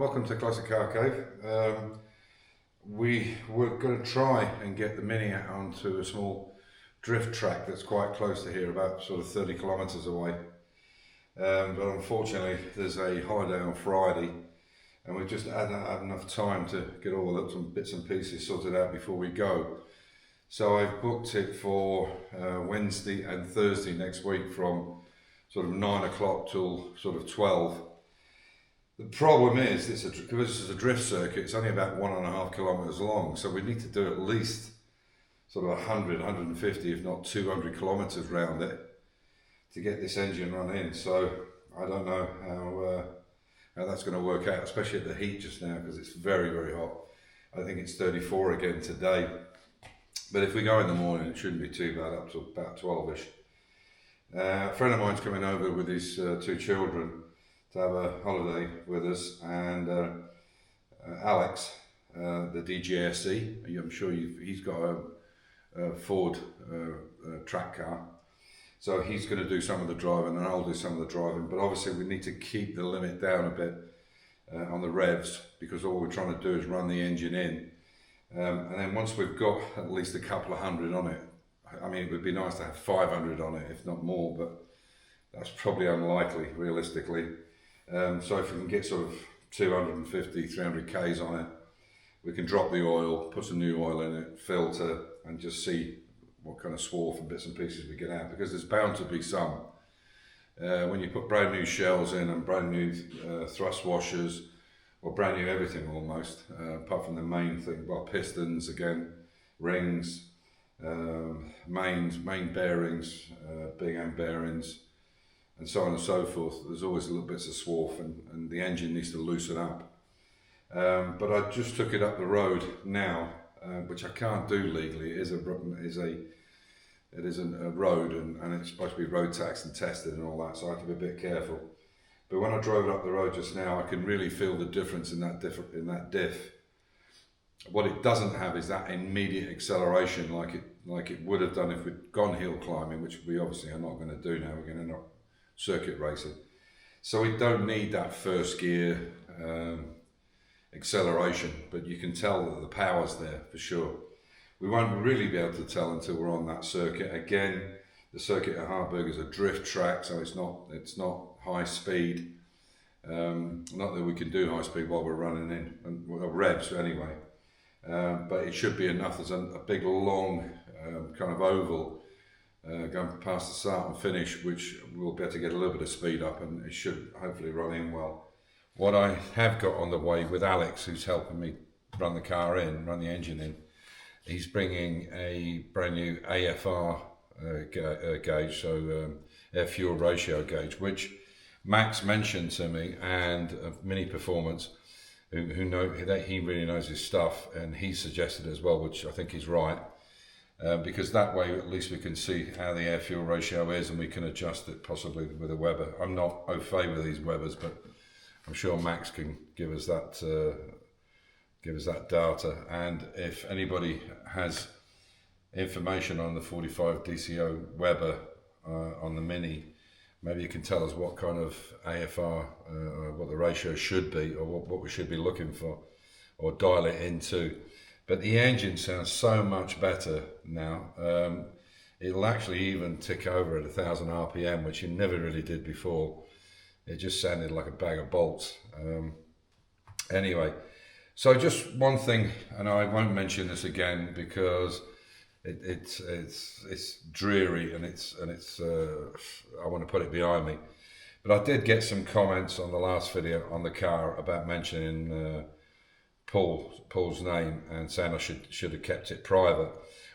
Welcome to Classic Car Cave. We were going to try and get the Mini out onto a small drift track that's quite close to here, about sort of 30 kilometres away. But unfortunately, there's a holiday on Friday, and we just hadn't had enough time to get all the some bits and pieces sorted out before we go. So I've booked it for Wednesday and Thursday next week from sort of 9 o'clock till sort of 12. The problem is, because this is a drift circuit, it's only about 1.5 kilometres long, so we need to do at least sort of 100, 150, if not 200 kilometres round it to get this engine run in. So I don't know how that's going to work out, especially at the heat just now, because it's very, very hot. I think it's 34 again today. But if we go in the morning, it shouldn't be too bad, up to about 12ish. A friend of mine's coming over with his two children to have a holiday with us, and Alex, the DGSE, I'm sure he's got a Ford track car, so he's going to do some of the driving and I'll do some of the driving, but obviously we need to keep the limit down a bit on the revs, because all we're trying to do is run the engine in, and then once we've got at least a couple of hundred on it, I mean, it would be nice to have 500 on it, if not more, but that's probably unlikely realistically. So if we can get sort of 250, 300 Ks on it, we can drop the oil, put some new oil in it, filter, and just see what kind of swarf and bits and pieces we get out, because there's bound to be some. When you put brand new shells in and brand new thrust washers, or brand new everything almost, apart from the main thing, well, pistons again, rings, main bearings, big end bearings, and so on and so forth. There's always little bits of swarf, and the engine needs to loosen up. But I just took it up the road now, which I can't do legally. It is a road, and it's supposed to be road taxed and tested and all that, so I have to be a bit careful. But when I drove it up the road just now, I can really feel the difference in that diff. What it doesn't have is that immediate acceleration like it would have done if we'd gone hill climbing, which we obviously are not going to do now. We're going to end up circuit racing, so we don't need that first gear acceleration, but you can tell that the power's there for sure. We won't really be able to tell until we're on that circuit. Again, the circuit at Hartberg is a drift track, so it's not high speed. Not that we can do high speed while we're running in, and revs anyway, but it should be enough. There's a big long kind of oval going past the start and finish, which we'll be able to get a little bit of speed up, and it should hopefully run in well. What I have got on the way with Alex, who's helping me run the engine in, he's bringing a brand new AFR gauge, so air fuel ratio gauge, which Max mentioned to me, and Mini Performance, who know that he really knows his stuff, and he suggested as well, which I think is right. Because that way at least we can see how the air fuel ratio is, and we can adjust it possibly with a Weber. I'm not au fait with these Webers, but I'm sure Max can give us that data. And if anybody has information on the 45 DCO Weber on the Mini, maybe you can tell us what kind of AFR, what the ratio should be, or what we should be looking for, or dial it into. But the engine sounds so much better now. It'll actually even tick over at 1,000 RPM, which it never really did before. It just sounded like a bag of bolts. Anyway, so just one thing, and I won't mention this again because it's dreary, and it's I want to put it behind me. But I did get some comments on the last video on the car about mentioning Paul's name and saying I should have kept it private.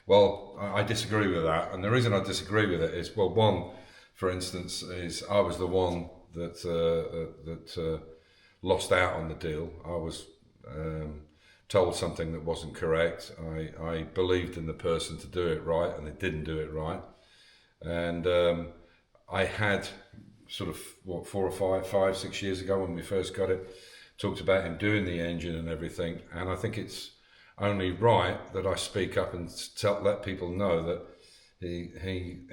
Well, I disagree with that, and the reason I disagree with it is, well, one, for instance, is I was the one that lost out on the deal. I was told something that wasn't correct. I believed in the person to do it right, and they didn't do it right. And I had sort of 4 or 5, 6 years ago when we first got it, talked about him doing the engine and everything, and I think it's only right that I speak up and let people know that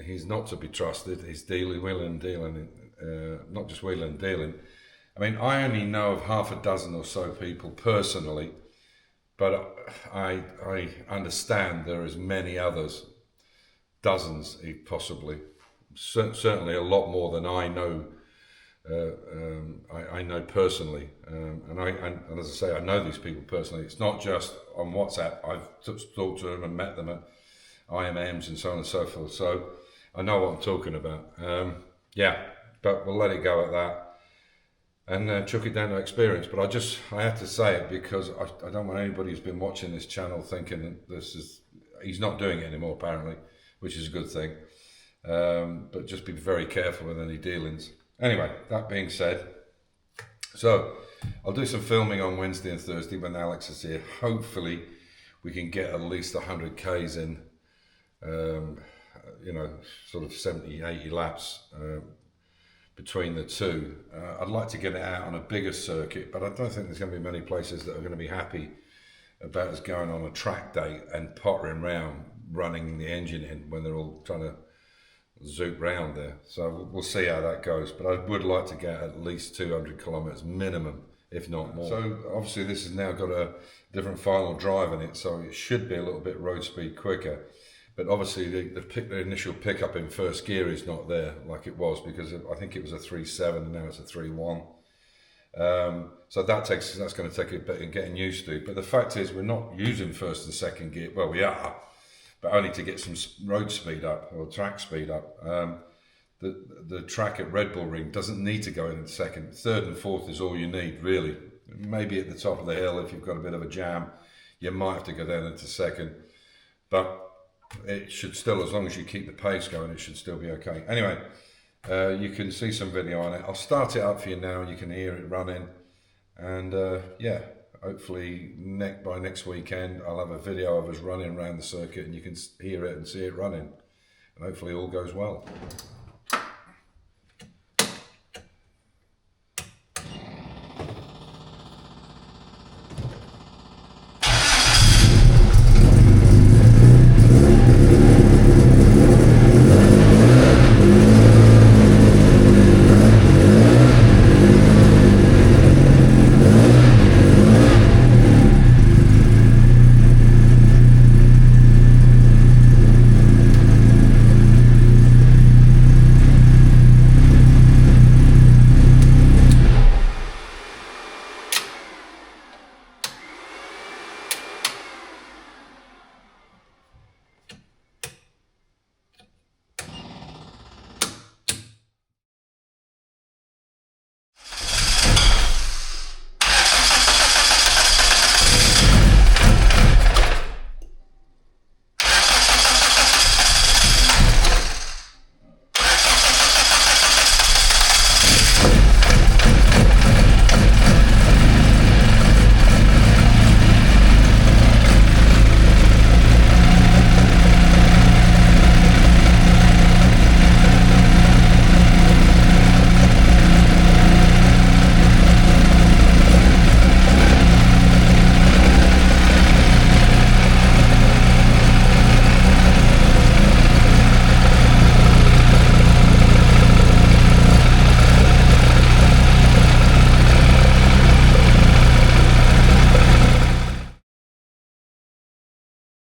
he's not to be trusted. He's wheeling and dealing, not just wheeling and dealing, I mean, I only know of half a dozen or so people personally, but I understand there is many others, dozens possibly, certainly a lot more than I know. I know personally, and as I say, I know these people personally. It's not just on WhatsApp. I've talked to them and met them at IMMs and so on and so forth. So I know what I'm talking about. Yeah, but we'll let it go at that and chuck it down to experience. But I have to say it because I don't want anybody who's been watching this channel thinking that he's not doing it anymore apparently, which is a good thing. But just be very careful with any dealings. Anyway, that being said, so I'll do some filming on Wednesday and Thursday when Alex is here. Hopefully we can get at least 100 Ks in, sort of 70, 80 laps between the two. I'd like to get it out on a bigger circuit, but I don't think there's going to be many places that are going to be happy about us going on a track day and pottering around running the engine in when they're all trying to zoop round there. So we'll see how that goes, but I would like to get at least 200 kilometers minimum, if not more. So obviously this has now got a different final drive in it, so it should be a little bit road speed quicker. But obviously the initial pickup in first gear is not there like it was, because I think it was a 3.7 and now it's a 3.1. So that's going to take a bit in getting used to. But the fact is we're not using first and second gear. Well, we are, but only to get some road speed up or track speed up. The track at Red Bull Ring doesn't need to go in second. Third and fourth is all you need, really. Maybe at the top of the hill, if you've got a bit of a jam, you might have to go down into second. But it should still, as long as you keep the pace going, it should still be okay. Anyway, you can see some video on it. I'll start it up for you now and you can hear it running. And yeah, hopefully by next weekend, I'll have a video of us running around the circuit and you can hear it and see it running. And hopefully all goes well.